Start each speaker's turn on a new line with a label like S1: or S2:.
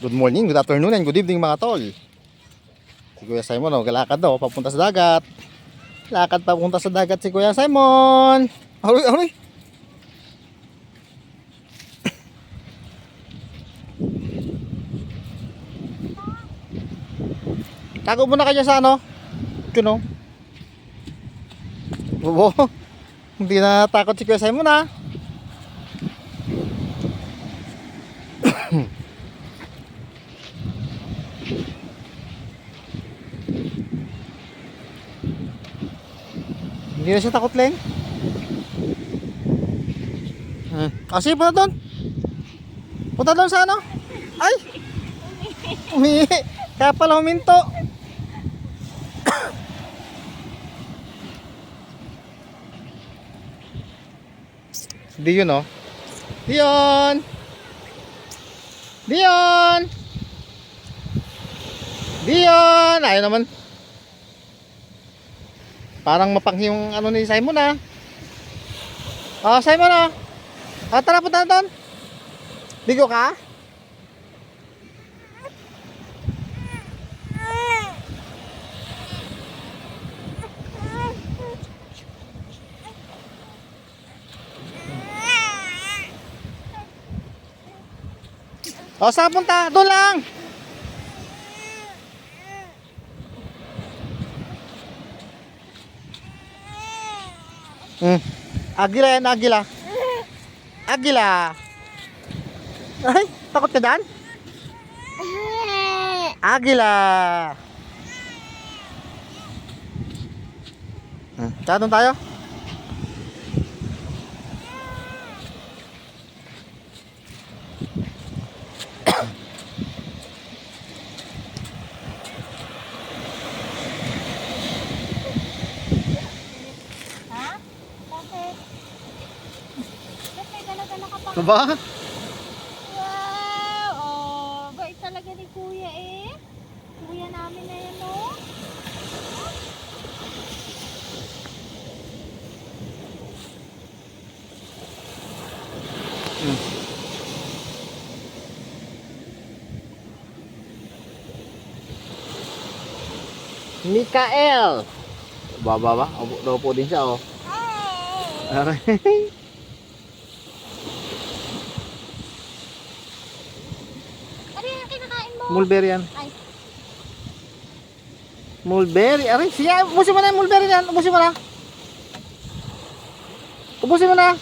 S1: Good morning, good afternoon, and good evening mga tol. Si Kuya Simon, galakad daw, papunta sa dagat. Lakad papunta sa dagat si Kuya Simon. Aroy, aroy. Tago muna kayo sa ano? Kuno. Oo. Hindi na takot si Kuya Simon ha. Hindi na siya takot, Leng. Kasi punta doon. Punta doon sa ano? Ay! Umihi. Kaya pala huminto. Diyon oh. Diyon! Diyon! Diyon! Ayaw naman. Parang mapanghi yung ano ni Simon ah. Oh, Simon oh. Oh, tara punta na doon. Bigo ka? Oh, saan punta? Doon lang. Agila yan, agila. Agila. Ay, takot ka dyan? Agila. Tara doon tayo. Ito ba?
S2: Wow! Oh, bait talaga ni Kuya eh. Kuya namin na yan, no?
S1: Mikael. Baba. Upo din siya oh. Aray.
S2: Ano yung kinakain mo?
S1: Mulberry yan.
S2: Ay.
S1: Mulberry. Aray, siya. Ubusin mo na yung mulberry yan. Ubusin mo na. Ubusin mo na.